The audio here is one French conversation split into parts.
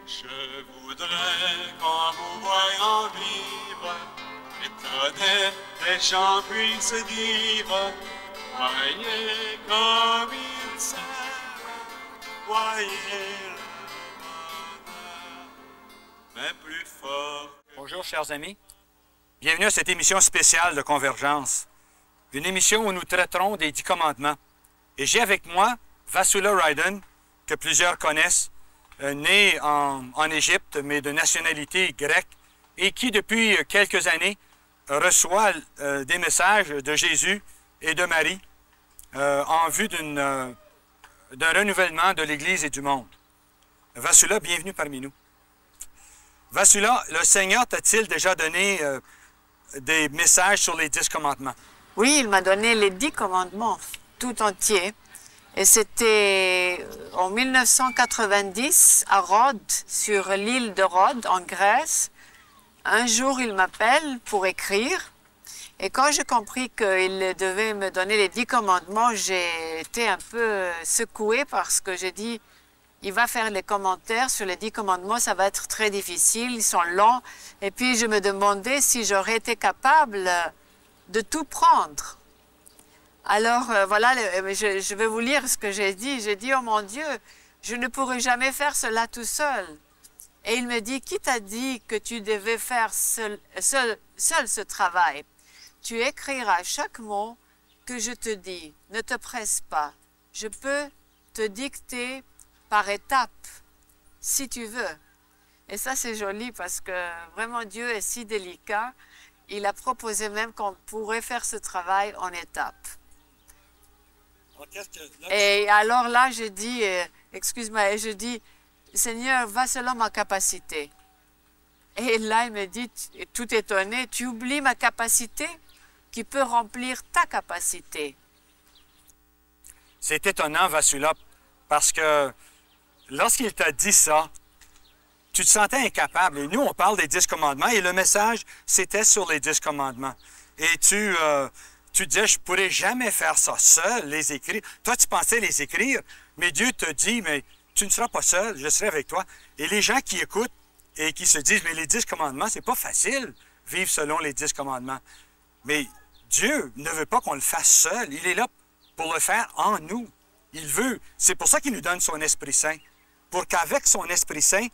Je voudrais qu'en vous voyant vivre, étonné, les chants puissent dire, voyez comme il s'aime, voyez le bonheur, mais plus fort. Bonjour, chers amis. Bienvenue à cette émission spéciale de Convergence. Une émission où nous traiterons des 10 commandements. Et j'ai avec moi Vasula Ryden, que plusieurs connaissent, né en Égypte, mais de nationalité grecque, et qui, depuis quelques années, reçoit des messages de Jésus et de Marie en vue d'un renouvellement de l'Église et du monde. Vasula, bienvenue parmi nous. Vasula, le Seigneur t'a-t-il déjà donné des messages sur les 10 commandements? Oui, il m'a donné les 10 commandements, tout entier. Et c'était en 1990 à Rhodes, sur l'île de Rhodes, en Grèce. Un jour, il m'appelle pour écrire. Et quand j'ai compris qu'il devait me donner les 10 commandements, j'ai été un peu secouée parce que j'ai dit, il va faire les commentaires sur les 10 commandements, ça va être très difficile, ils sont longs. Et puis je me demandais si j'aurais été capable de tout prendre. Alors voilà, je vais vous lire ce que j'ai dit. J'ai dit, oh mon Dieu, je ne pourrai jamais faire cela tout seul. Et il me dit, qui t'a dit que tu devais faire seul ce travail? Tu écriras chaque mot que je te dis. Ne te presse pas. Je peux te dicter par étapes, si tu veux. Et ça, c'est joli parce que vraiment Dieu est si délicat. Il a proposé même qu'on pourrait faire ce travail en étapes. Et alors là, je dis, excuse-moi, je dis, Seigneur, va selon ma capacité. Et là, il me dit, tout étonné, tu oublies ma capacité qui peut remplir ta capacité. C'est étonnant, Vasula, parce que lorsqu'il t'a dit ça, tu te sentais incapable. Et nous, on parle des 10 commandements et le message, c'était sur les 10 commandements. Et tu disais, je ne pourrais jamais faire ça seul, les écrire. Toi, tu pensais les écrire, mais Dieu te dit, mais tu ne seras pas seul, je serai avec toi. Et les gens qui écoutent et qui se disent, mais les 10 commandements, c'est pas facile, vivre selon les 10 commandements. Mais Dieu ne veut pas qu'on le fasse seul. Il est là pour le faire en nous. Il veut. C'est pour ça qu'il nous donne son Esprit Saint. Pour qu'avec son Esprit Saint,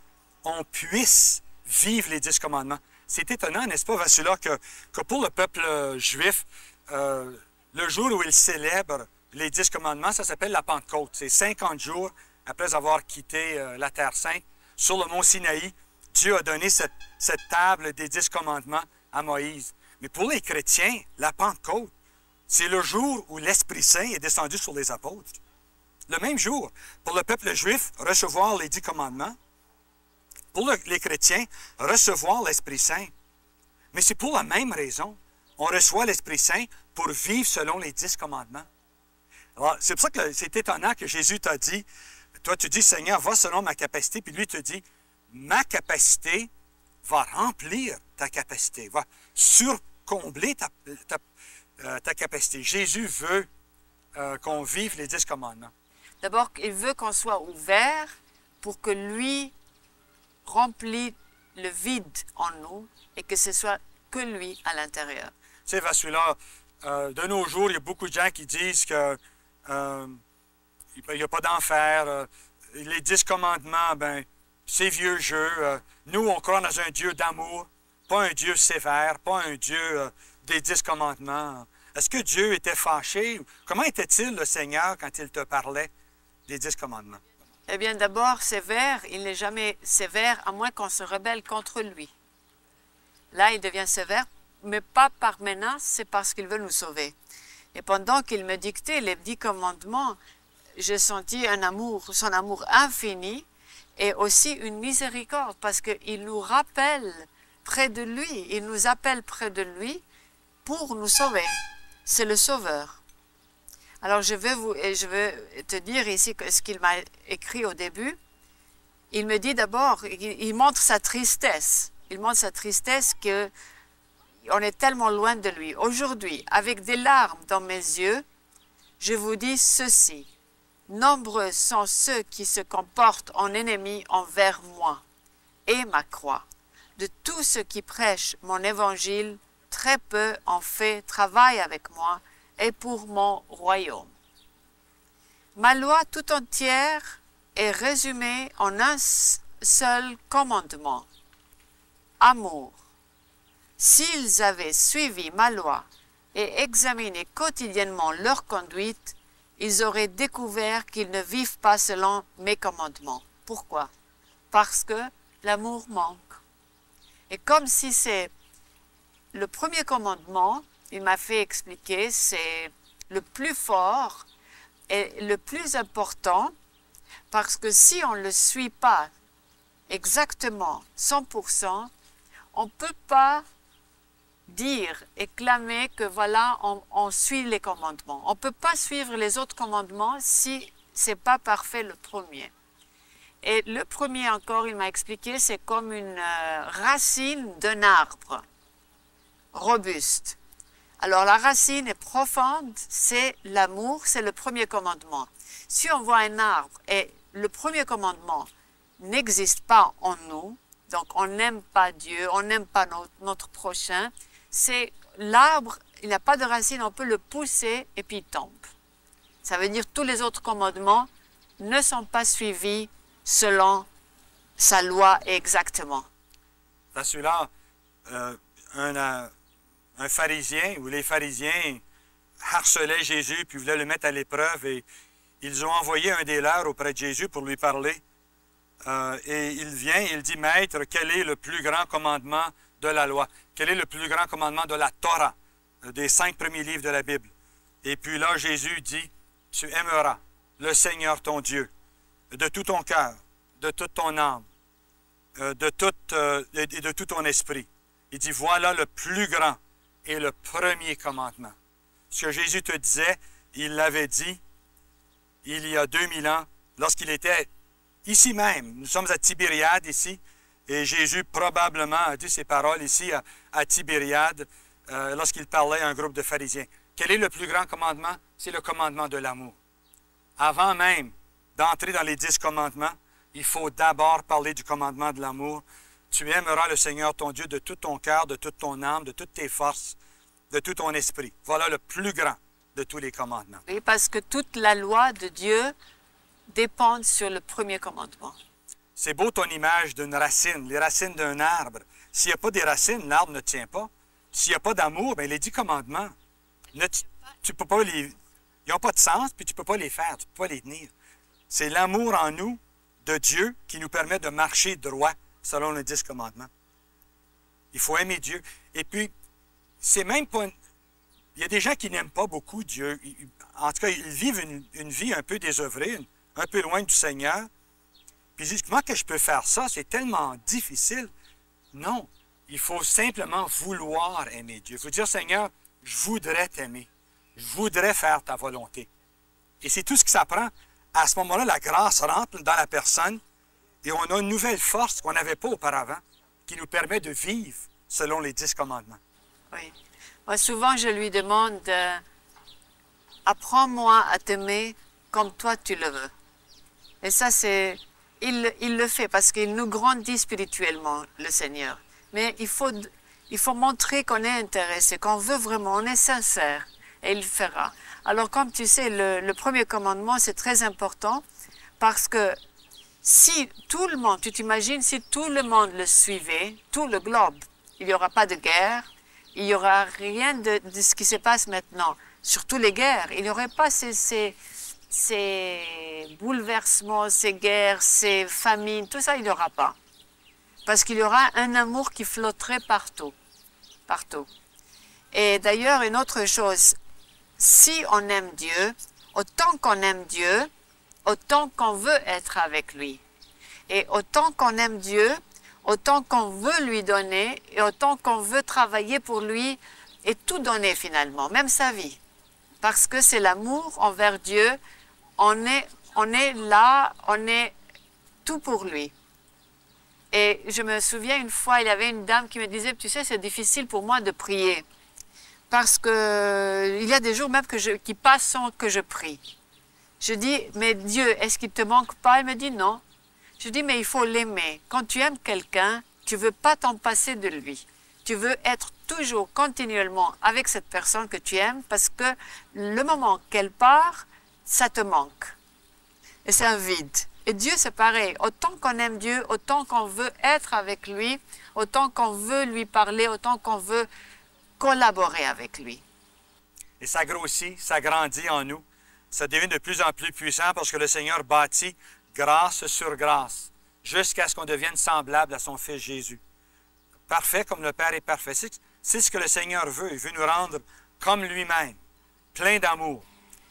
on puisse vivre les 10 commandements. C'est étonnant, n'est-ce pas, Vasula, que pour le peuple juif, le jour où il célèbre les 10 commandements, ça s'appelle la Pentecôte. C'est 50 jours après avoir quitté la Terre Sainte. Sur le mont Sinaï, Dieu a donné cette table des 10 commandements à Moïse. Mais pour les chrétiens, la Pentecôte, c'est le jour où l'Esprit Saint est descendu sur les apôtres. Le même jour, pour le peuple juif, recevoir les 10 commandements. Pour les chrétiens, recevoir l'Esprit Saint. Mais c'est pour la même raison. On reçoit l'Esprit Saint pour vivre selon les 10 commandements. Alors, c'est pour ça que c'est étonnant que Jésus t'a dit, toi tu dis, Seigneur, va selon ma capacité, puis lui te dit, ma capacité va remplir ta capacité, va surcombler ta capacité. Jésus veut qu'on vive les 10 commandements. D'abord, il veut qu'on soit ouvert pour que lui remplisse le vide en nous et que ce soit que lui à l'intérieur. Tu sais, Vasula, de nos jours, il y a beaucoup de gens qui disent qu'il n'y a pas d'enfer. Les 10 commandements, ben, c'est vieux jeu. Nous, on croit dans un Dieu d'amour, pas un Dieu sévère, pas un Dieu des 10 commandements. Est-ce que Dieu était fâché? Comment était-il, le Seigneur, quand il te parlait des 10 commandements? Eh bien, d'abord, sévère, il n'est jamais sévère à moins qu'on se rebelle contre lui. Là, il devient sévère, mais pas par menace, c'est parce qu'il veut nous sauver. Et pendant qu'il me dictait les 10 commandements, j'ai senti un amour, son amour infini, et aussi une miséricorde, parce qu'il nous rappelle près de lui, il nous appelle près de lui pour nous sauver. C'est le Sauveur. Alors je vais te dire ici ce qu'il m'a écrit au début. Il me dit d'abord, il montre sa tristesse. Il montre sa tristesse qu'on est tellement loin de lui. Aujourd'hui, avec des larmes dans mes yeux, je vous dis ceci. Nombreux sont ceux qui se comportent en ennemis envers moi. et ma croix. De tous ceux qui prêchent mon évangile, très peu en fait travail avec moi et pour mon royaume. Ma loi tout entière est résumée en un seul commandement. Amour. S'ils avaient suivi ma loi et examiné quotidiennement leur conduite, ils auraient découvert qu'ils ne vivent pas selon mes commandements. Pourquoi? Parce que l'amour manque. Et comme si c'est le premier commandement, il m'a fait expliquer, c'est le plus fort et le plus important, parce que si on ne le suit pas exactement 100%, on ne peut pas dire et clamer que voilà, on suit les commandements. On ne peut pas suivre les autres commandements si ce n'est pas parfait le premier. Et le premier encore, il m'a expliqué, c'est comme une racine d'un arbre robuste. Alors la racine est profonde, c'est l'amour, c'est le premier commandement. Si on voit un arbre et le premier commandement n'existe pas en nous, donc on n'aime pas Dieu, on n'aime pas notre prochain, c'est l'arbre, il n'a pas de racine, on peut le pousser et puis il tombe. Ça veut dire que tous les autres commandements ne sont pas suivis selon sa loi exactement. Dans celui-là, un pharisien ou les pharisiens harcelaient Jésus puis voulaient le mettre à l'épreuve et ils ont envoyé un des leurs auprès de Jésus pour lui parler. Et il vient et il dit, Maître, quel est le plus grand commandement de la loi? Quel est le plus grand commandement de la Torah, des 5 premiers livres de la Bible? Et puis là, Jésus dit, tu aimeras le Seigneur ton Dieu de tout ton cœur, de toute ton âme, et de tout ton esprit. Il dit, voilà le plus grand et le premier commandement. Ce que Jésus te disait, il l'avait dit il y a 2000 ans, lorsqu'il était ici même. Nous sommes à Tibériade ici, et Jésus probablement a dit ces paroles ici à Tibériade lorsqu'il parlait à un groupe de pharisiens. Quel est le plus grand commandement? C'est le commandement de l'amour. Avant même d'entrer dans les 10 commandements, il faut d'abord parler du commandement de l'amour. Tu aimeras le Seigneur ton Dieu de tout ton cœur, de toute ton âme, de toutes tes forces, de tout ton esprit. Voilà le plus grand de tous les commandements. Oui, parce que toute la loi de Dieu dépend sur le premier commandement. C'est beau ton image d'une racine, les racines d'un arbre. S'il n'y a pas des racines, l'arbre ne tient pas. S'il n'y a pas d'amour, bien, les 10 commandements, tu peux pas ils n'ont pas de sens, puis tu ne peux pas les faire, tu ne peux pas les tenir. C'est l'amour en nous de Dieu qui nous permet de marcher droit selon les 10 commandements. Il faut aimer Dieu. Et puis, c'est même pas... Il y a des gens qui n'aiment pas beaucoup Dieu. En tout cas, ils vivent une vie un peu désœuvrée, un peu loin du Seigneur. Puis ils disent, comment que je peux faire ça? C'est tellement difficile. Non, il faut simplement vouloir aimer Dieu. Il faut dire, Seigneur, je voudrais t'aimer. Je voudrais faire ta volonté. Et c'est tout ce qui s'apprend. À ce moment-là, la grâce rentre dans la personne et on a une nouvelle force qu'on n'avait pas auparavant qui nous permet de vivre selon les 10 commandements. Oui. Moi, souvent, je lui demande, apprends-moi à t'aimer comme toi tu le veux. Et ça, c'est... Il le fait parce qu'il nous grandit spirituellement, le Seigneur. Mais il faut montrer qu'on est intéressé, qu'on veut vraiment, on est sincère. Et il le fera. Alors, comme tu sais, le premier commandement, c'est très important parce que si tout le monde, tu t'imagines, si tout le monde le suivait, tout le globe, il n'y aura pas de guerre, il n'y aura rien de ce qui se passe maintenant. Surtout les guerres, il n'y aurait pas ces bouleversements, ces guerres, ces famines, tout ça, il n'y aura pas. Parce qu'il y aura un amour qui flotterait partout. Partout. Et d'ailleurs, une autre chose, si on aime Dieu, autant qu'on aime Dieu, autant qu'on veut être avec lui. Et autant qu'on aime Dieu, autant qu'on veut lui donner, et autant qu'on veut travailler pour lui et tout donner finalement, même sa vie. Parce que c'est l'amour envers Dieu, on est là, on est tout pour lui. Et je me souviens une fois, il y avait une dame qui me disait, tu sais, c'est difficile pour moi de prier. Parce que il y a des jours même qui passent sans que je prie. Je dis, mais Dieu, est-ce qu'il ne te manque pas? Elle me dit non. Je dis, mais il faut l'aimer. Quand tu aimes quelqu'un, tu ne veux pas t'en passer de lui. Tu veux être toujours, continuellement avec cette personne que tu aimes parce que le moment qu'elle part, ça te manque. Et c'est un vide. Et Dieu, c'est pareil. Autant qu'on aime Dieu, autant qu'on veut être avec lui, autant qu'on veut lui parler, autant qu'on veut collaborer avec lui. Et ça grossit, ça grandit en nous. Ça devient de plus en plus puissant parce que le Seigneur bâtit grâce sur grâce jusqu'à ce qu'on devienne semblable à son Fils Jésus. Parfait comme le Père est parfait. C'est ce que le Seigneur veut. Il veut nous rendre comme lui-même, plein d'amour.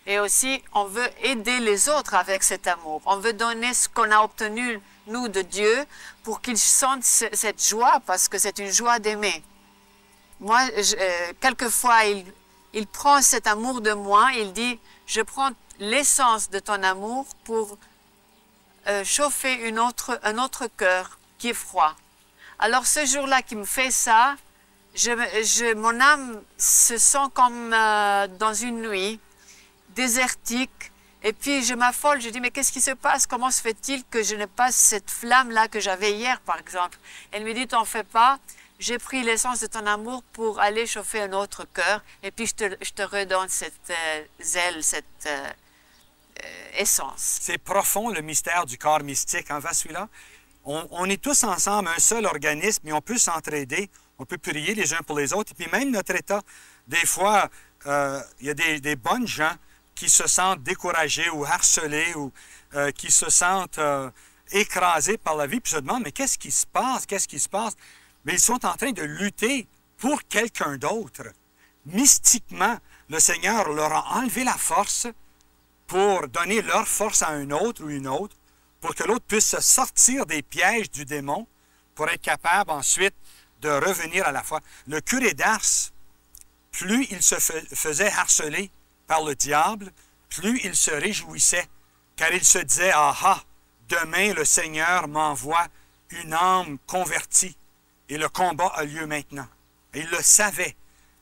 Et aussi, on veut aider les autres avec cet amour. On veut donner ce qu'on a obtenu, nous, de Dieu, pour qu'ils sentent cette joie, parce que c'est une joie d'aimer. Moi, quelquefois, il prend cet amour de moi, il dit, je prends l'essence de ton amour pour chauffer un autre cœur qui est froid. Alors, ce jour-là qui me fait ça, mon âme se sent comme dans une nuit, désertique, et puis je m'affole, je dis, mais qu'est-ce qui se passe? Comment se fait-il que je n'ai pas cette flamme-là que j'avais hier, par exemple? Elle me dit, t'en fais pas, j'ai pris l'essence de ton amour pour aller chauffer un autre cœur, et puis je te redonne cette zèle, cette essence. C'est profond, le mystère du corps mystique, hein, Vassula? On est tous ensemble, un seul organisme, et on peut s'entraider, on peut prier les uns pour les autres, et puis même notre état, des fois, il y a des bonnes gens qui se sentent découragés ou harcelés ou qui se sentent écrasés par la vie, puis se demandent, mais qu'est-ce qui se passe? Qu'est-ce qui se passe? Mais ils sont en train de lutter pour quelqu'un d'autre. Mystiquement, le Seigneur leur a enlevé la force pour donner leur force à un autre ou une autre, pour que l'autre puisse se sortir des pièges du démon, pour être capable ensuite de revenir à la foi. Le curé d'Ars, plus il se faisait harceler par le diable, plus il se réjouissait, car il se disait, « Ah ah, demain le Seigneur m'envoie une âme convertie, et le combat a lieu maintenant. » Et il le savait,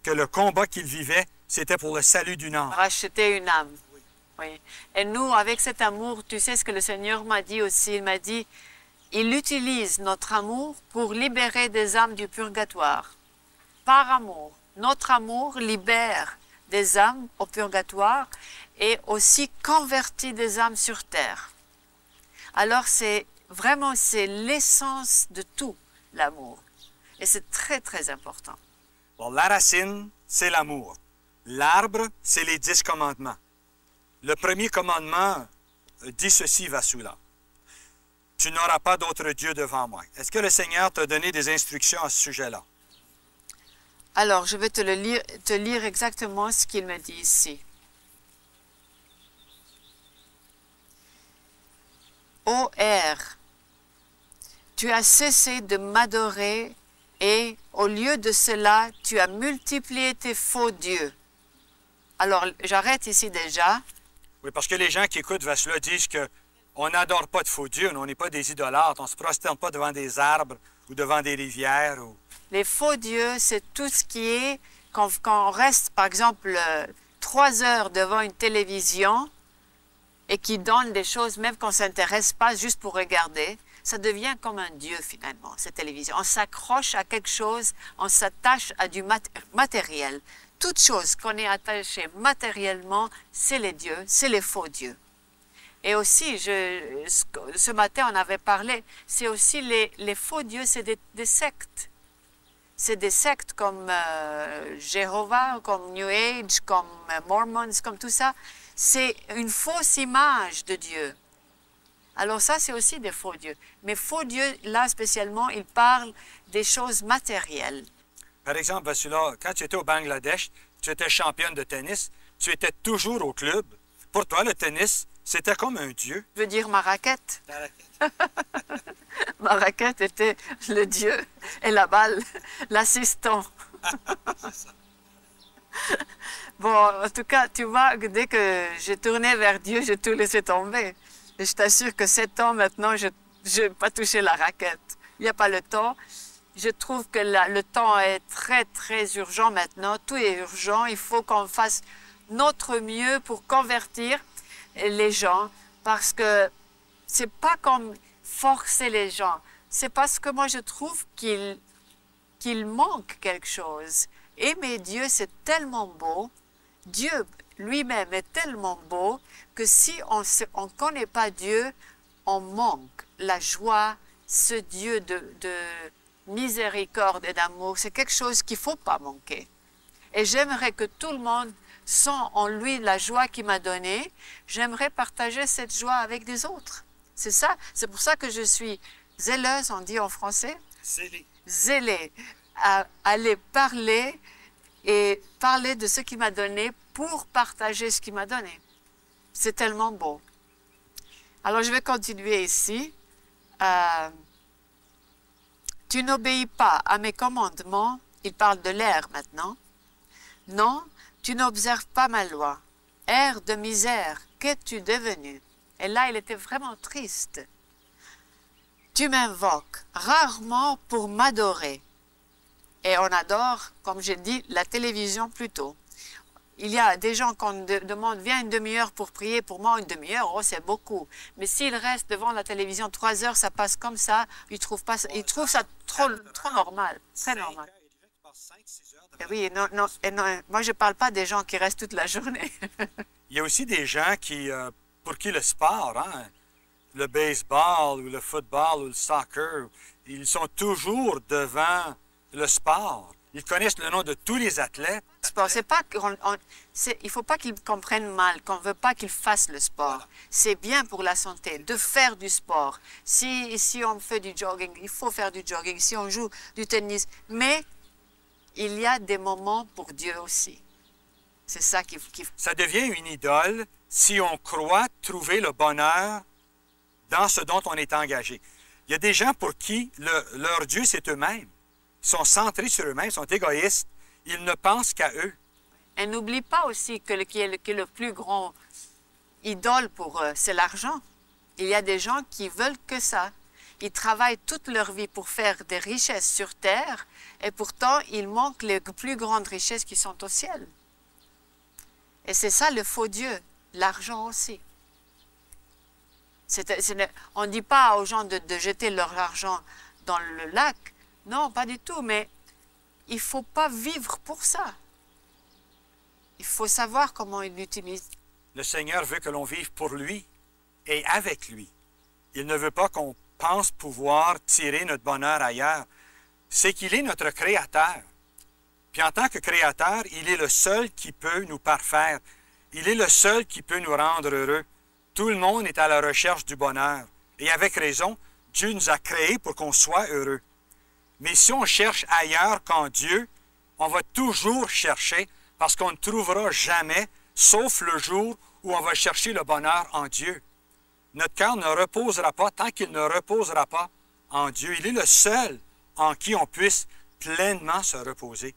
que le combat qu'il vivait, c'était pour le salut d'une âme. Racheter une âme. Oui. Et nous, avec cet amour, tu sais ce que le Seigneur m'a dit aussi, il m'a dit, il utilise notre amour pour libérer des âmes du purgatoire. Par amour. Notre amour libère des âmes au purgatoire et aussi convertit des âmes sur terre. Alors c'est vraiment, c'est l'essence de tout, l'amour. Et c'est très, très important. Bon, la racine, c'est l'amour. L'arbre, c'est les 10 commandements. Le premier commandement dit ceci, Vassula. Tu n'auras pas d'autre Dieu devant moi. Est-ce que le Seigneur t'a donné des instructions à ce sujet-là? Alors, je vais te lire exactement ce qu'il me dit ici. Ô air, tu as cessé de m'adorer et au lieu de cela, tu as multiplié tes faux dieux. Alors, j'arrête ici déjà. Oui, parce que les gens qui écoutent Vassula disent qu'on n'adore pas de faux dieux, on n'est pas des idolâtres, on ne se prosterne pas devant des arbres ou devant des rivières. Ou... Les faux dieux, c'est tout ce qui est, quand on reste, par exemple, 3 heures devant une télévision et qui donne des choses, même qu'on ne s'intéresse pas, juste pour regarder, ça devient comme un dieu, finalement, cette télévision. On s'accroche à quelque chose, on s'attache à du matériel. Toute chose qu'on est attaché matériellement, c'est les dieux, c'est les faux dieux. Et aussi, ce matin, on avait parlé, c'est aussi les faux dieux, c'est des sectes. C'est des sectes comme Jéhovah, comme New Age, comme Mormons, comme tout ça. C'est une fausse image de Dieu. Alors ça, c'est aussi des faux dieux. Mais faux dieux, là spécialement, ils parlent des choses matérielles. Par exemple, Vassula, quand tu étais au Bangladesh, tu étais championne de tennis, tu étais toujours au club. Pour toi, le tennis, c'était comme un dieu. Je veux dire ma raquette. Ta raquette. Ma raquette était le dieu et la balle, l'assistant. Bon, en tout cas, tu vois, dès que j'ai tourné vers Dieu, j'ai tout laissé tomber. Et je t'assure que 7 ans maintenant, je n'ai pas touché la raquette. Il n'y a pas le temps. Je trouve que le temps est très, très urgent maintenant. Tout est urgent. Il faut qu'on fasse notre mieux pour convertir les gens parce que c'est pas comme forcer les gens. C'est parce que moi je trouve qu'il manque quelque chose. Aimer Dieu, c'est tellement beau. Dieu lui-même est tellement beau que si on ne connaît pas Dieu, on manque la joie, ce Dieu de miséricorde et d'amour. C'est quelque chose qu'il ne faut pas manquer. Et j'aimerais que tout le monde sent en lui la joie qu'il m'a donnée. J'aimerais partager cette joie avec des autres. C'est ça, c'est pour ça que je suis zèleuse, on dit en français. Zélé. Zélée à aller parler et parler de ce qu'il m'a donné pour partager ce qu'il m'a donné. C'est tellement beau. Alors, je vais continuer ici. Tu n'obéis pas à mes commandements. Il parle de l'air maintenant. Non, tu n'observes pas ma loi. Air de misère, qu'es-tu devenu? Et là, il était vraiment triste. Tu m'invoques rarement pour m'adorer. Et on adore, comme j'ai dit, la télévision plutôt. Il y a des gens qu'on demande, viens une demi-heure pour prier. Pour moi, une demi-heure, oh, c'est beaucoup. Mais s'ils restent devant la télévision 3 heures, ça passe comme ça. Ils trouvent ça trop normal, très normal. Et oui, non, moi, je ne parle pas des gens qui restent toute la journée. Il y a aussi des gens pour qui le sport, hein, le baseball ou le football ou le soccer, ils sont toujours devant le sport. Ils connaissent le nom de tous les athlètes. C'est pas il ne faut pas qu'ils comprennent mal, qu'on ne veut pas qu'ils fassent le sport. Voilà. C'est bien pour la santé de faire du sport. Si on fait du jogging, il faut faire du jogging. Si on joue du tennis. Mais il y a des moments pour Dieu aussi. C'est ça qui... Ça devient une idole si on croit trouver le bonheur dans ce dont on est engagé. Il y a des gens pour qui leur Dieu, c'est eux-mêmes. Ils sont centrés sur eux-mêmes, ils sont égoïstes. Ils ne pensent qu'à eux. Et n'oublie pas aussi que le plus grand idole pour eux, c'est l'argent. Il y a des gens qui veulent que ça. Ils travaillent toute leur vie pour faire des richesses sur terre et pourtant, il manque les plus grandes richesses qui sont au ciel. Et c'est ça le faux Dieu, l'argent aussi. On ne dit pas aux gens de jeter leur argent dans le lac. Non, pas du tout, mais il ne faut pas vivre pour ça. Il faut savoir comment il l'utilise. Le Seigneur veut que l'on vive pour lui et avec lui. Il ne veut pas qu'on pense pouvoir tirer notre bonheur ailleurs. C'est qu'il est notre Créateur. Puis en tant que Créateur, il est le seul qui peut nous parfaire. Il est le seul qui peut nous rendre heureux. Tout le monde est à la recherche du bonheur. Et avec raison, Dieu nous a créés pour qu'on soit heureux. Mais si on cherche ailleurs qu'en Dieu, on va toujours chercher parce qu'on ne trouvera jamais, sauf le jour où on va chercher le bonheur en Dieu. Notre cœur ne reposera pas tant qu'il ne reposera pas en Dieu. Il est le seul en qui on puisse pleinement se reposer.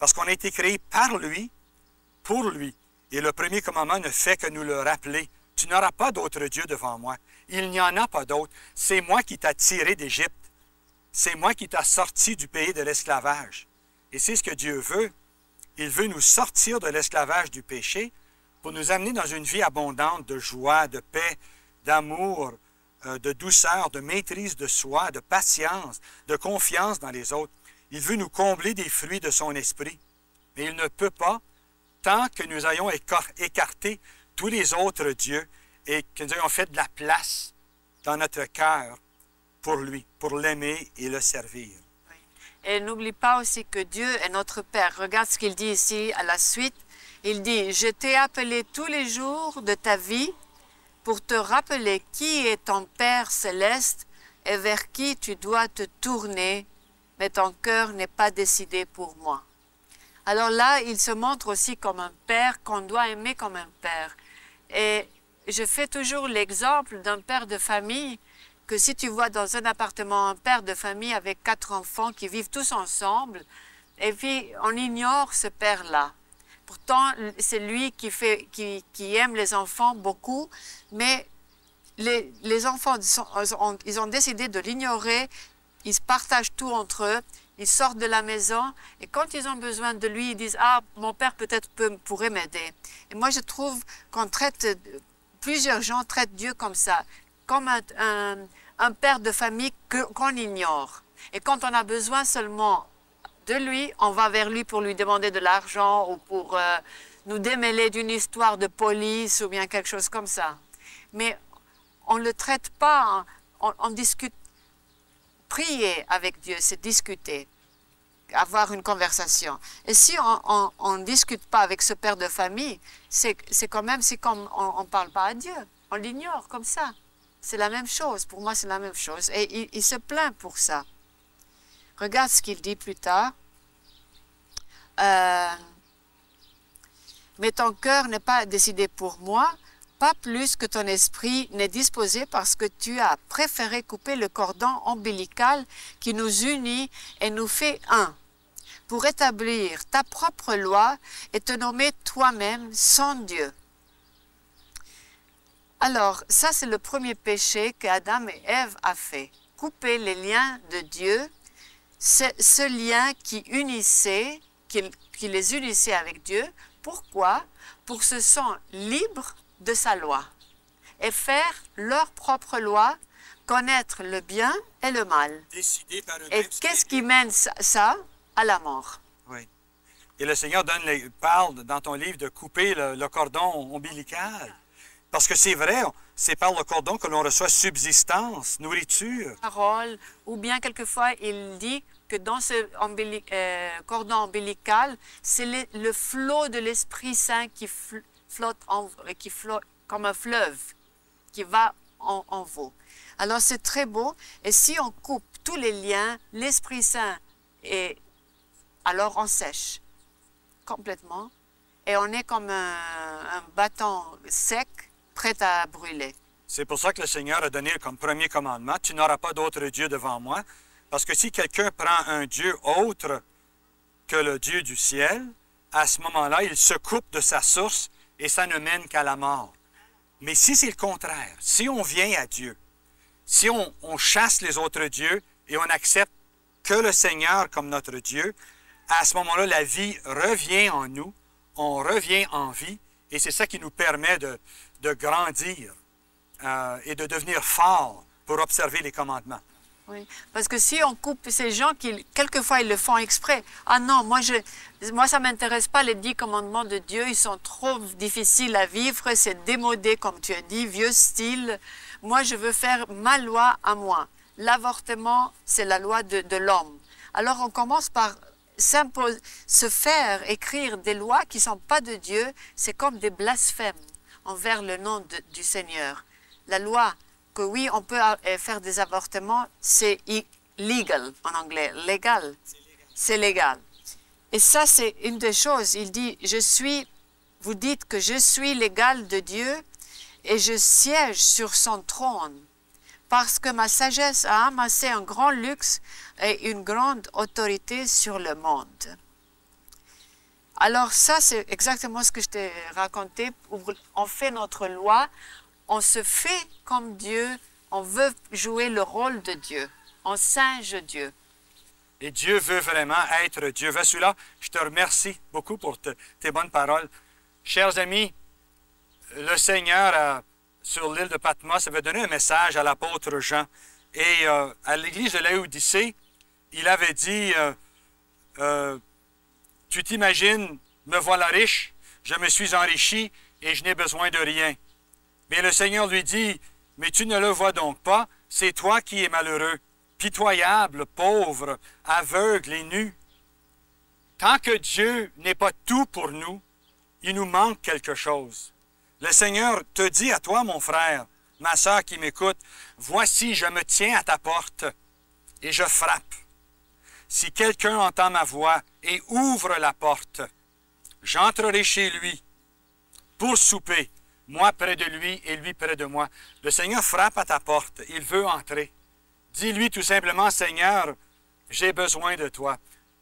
Parce qu'on a été créé par lui, pour lui. Et le premier commandement ne fait que nous le rappeler. Tu n'auras pas d'autre Dieu devant moi. Il n'y en a pas d'autre. C'est moi qui t'ai tiré d'Égypte. C'est moi qui t'ai sorti du pays de l'esclavage. Et c'est ce que Dieu veut. Il veut nous sortir de l'esclavage du péché pour nous amener dans une vie abondante de joie, de paix, d'amour, de douceur, de maîtrise de soi, de patience, de confiance dans les autres. Il veut nous combler des fruits de son esprit. Mais il ne peut pas tant que nous ayons écarté tous les autres dieux et que nous ayons fait de la place dans notre cœur pour lui, pour l'aimer et le servir. Oui. Et n'oublie pas aussi que Dieu est notre Père. Regarde ce qu'il dit ici à la suite. Il dit, « Je t'ai appelé tous les jours de ta vie pour te rappeler qui est ton Père céleste et vers qui tu dois te tourner, mais ton cœur n'est pas décidé pour moi. » Alors là, il se montre aussi comme un père qu'on doit aimer comme un père. Et je fais toujours l'exemple d'un père de famille que si tu vois dans un appartement un père de famille avec 4 enfants qui vivent tous ensemble, et puis on ignore ce père-là. Pourtant, c'est lui qui aime les enfants beaucoup, mais les enfants, ils ont décidé de l'ignorer, ils se partagent tout entre eux, ils sortent de la maison, et quand ils ont besoin de lui, ils disent « Ah, mon père peut-être pourrait m'aider. » Et moi, je trouve qu'on plusieurs gens traitent Dieu comme ça, comme un un père de famille qu'on ignore. Et quand on a besoin seulement de lui, on va vers lui pour lui demander de l'argent ou pour nous démêler d'une histoire de police ou bien quelque chose comme ça. Mais on ne le traite pas, on discute. Prier avec Dieu, c'est discuter, avoir une conversation. Et si on ne discute pas avec ce père de famille, c'est quand même si comme on ne parle pas à Dieu, on l'ignore comme ça. C'est la même chose, pour moi c'est la même chose. Et il se plaint pour ça. Regarde ce qu'il dit plus tard. Mais ton cœur n'est pas décidé pour moi, pas plus que ton esprit n'est disposé parce que tu as préféré couper le cordon ombilical qui nous unit et nous fait un, pour établir ta propre loi et te nommer toi-même son Dieu. Alors, ça c'est le premier péché qu'Adam et Ève a fait. Couper les liens de Dieu, ce lien qui les unissait avec Dieu. Pourquoi? Pour que se sentent libres de sa loi et faire leur propre loi, connaître le bien et le mal. Décidé par eux-mêmes. Et qu'est-ce qui mène ça? À la mort. Oui. Et le Seigneur parle dans ton livre de couper le cordon ombilical. Parce que c'est vrai, c'est par le cordon que l'on reçoit subsistance, nourriture. Parole, ou bien quelquefois il dit que dans ce cordon ombilical, c'est le flot de l'Esprit Saint qui flotte comme un fleuve, qui va en vous. Alors c'est très beau, et si on coupe tous les liens, l'Esprit Saint, alors on sèche complètement, et on est comme un bâton sec, prêt à brûler. C'est pour ça que le Seigneur a donné comme premier commandement, « Tu n'auras pas d'autre Dieu devant moi », parce que si quelqu'un prend un Dieu autre que le Dieu du ciel, à ce moment-là, il se coupe de sa source et ça ne mène qu'à la mort. Mais si c'est le contraire, si on vient à Dieu, si on chasse les autres dieux et on accepte que le Seigneur comme notre Dieu, à ce moment-là, la vie revient en nous, on revient en vie, et c'est ça qui nous permet de grandir et de devenir forts pour observer les commandements. Oui, parce que si on coupe ces gens qui, quelquefois, ils le font exprès. Ah non, moi ça ne m'intéresse pas, les 10 commandements de Dieu, ils sont trop difficiles à vivre, c'est démodé, comme tu as dit, vieux style. Moi, je veux faire ma loi à moi. L'avortement, c'est la loi de l'homme. Alors, on commence par se faire écrire des lois qui ne sont pas de Dieu, c'est comme des blasphèmes envers le nom du Seigneur. La loi, que oui, on peut faire des avortements, c'est legal en anglais, légal. C'est légal. Et ça, c'est une des choses. Il dit, vous dites que je suis l'égal de Dieu et je siège sur son trône parce que ma sagesse a amassé un grand luxe et une grande autorité sur le monde. Alors ça, c'est exactement ce que je t'ai raconté. On fait notre loi. On se fait comme Dieu, on veut jouer le rôle de Dieu, on singe Dieu. Et Dieu veut vraiment être Dieu. Vassula, je te remercie beaucoup pour tes bonnes paroles. Chers amis, le Seigneur, sur l'île de Patmos, avait donné un message à l'apôtre Jean. Et à l'église de Laodicée, il avait dit, tu t'imagines, me voilà riche, je me suis enrichi et je n'ai besoin de rien. Mais le Seigneur lui dit, mais tu ne le vois donc pas, c'est toi qui es malheureux, pitoyable, pauvre, aveugle et nu. Tant que Dieu n'est pas tout pour nous, il nous manque quelque chose. Le Seigneur te dit à toi, mon frère, ma sœur qui m'écoute, voici, je me tiens à ta porte et je frappe. Si quelqu'un entend ma voix et ouvre la porte, j'entrerai chez lui pour souper, moi près de lui et lui près de moi. Le Seigneur frappe à ta porte. Il veut entrer. Dis-lui tout simplement, Seigneur, j'ai besoin de toi.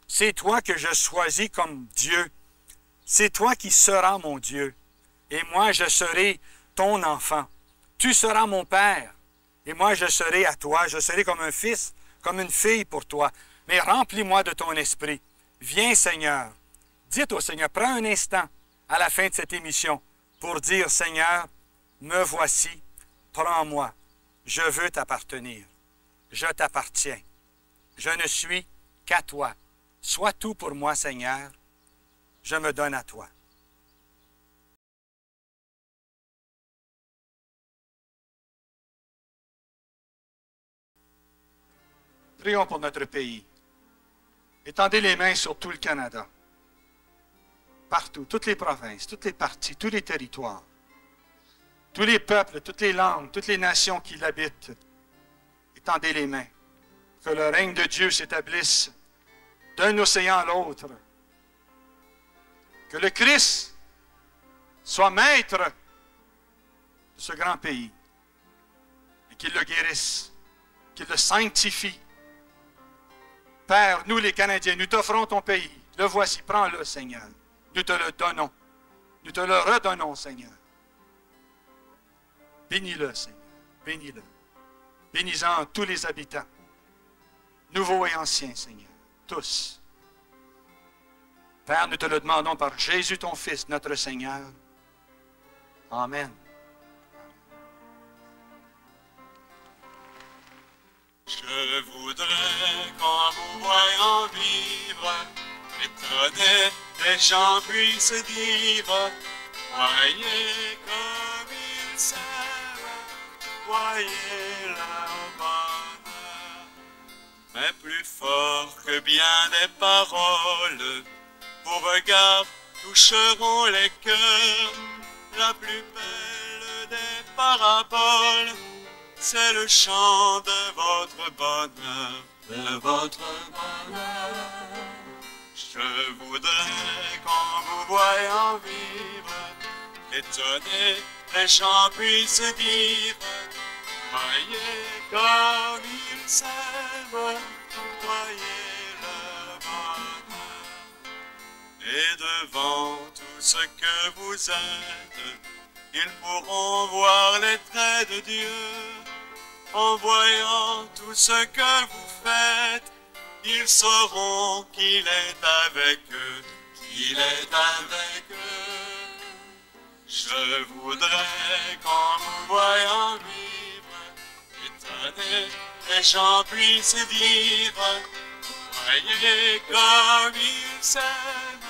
C'est toi que je choisis comme Dieu. C'est toi qui seras mon Dieu. Et moi, je serai ton enfant. Tu seras mon Père. Et moi, je serai à toi. Je serai comme un fils, comme une fille pour toi. Mais remplis-moi de ton esprit. Viens, Seigneur. Dites au Seigneur, prends un instant à la fin de cette émission pour dire, Seigneur, me voici, prends-moi. Je veux t'appartenir. Je t'appartiens. Je ne suis qu'à toi. Sois tout pour moi, Seigneur. Je me donne à toi. Prions pour notre pays. Étendez les mains sur tout le Canada. Partout, toutes les provinces, toutes les parties, tous les territoires. Tous les peuples, toutes les langues, toutes les nations qui l'habitent. Étendez les mains. Que le règne de Dieu s'établisse d'un océan à l'autre. Que le Christ soit maître de ce grand pays. Et qu'il le guérisse. Qu'il le sanctifie. Père, nous les Canadiens, nous t'offrons ton pays. Le voici, prends-le, Seigneur. Nous te le donnons. Nous te le redonnons, Seigneur. Bénis-le, Seigneur. Bénis-le. Bénis-en tous les habitants, nouveaux et anciens, Seigneur. Tous. Père, nous te le demandons par Jésus, ton Fils, notre Seigneur. Amen. Je voudrais qu'en vous voyant vivre, étonné, les gens puissent dire, voyez comme ils s'aiment, voyez leur bonheur. Mais plus fort que bien des paroles, vos regards toucheront les cœurs. La plus belle des paraboles, c'est le chant de votre bonheur, de votre bonheur. Je voudrais qu'en vous voyant vivre, étonné, les gens puissent dire, voyez comme ils s'aiment, voyez le bonheur. Et devant tout ce que vous êtes, ils pourront voir les traits de Dieu. En voyant tout ce que vous faites, ils sauront qu'il est avec eux, qu'il est avec eux. Je voudrais qu'en vous voyant vivre, étonné, les gens puissent dire, voyez comme ils s'aiment,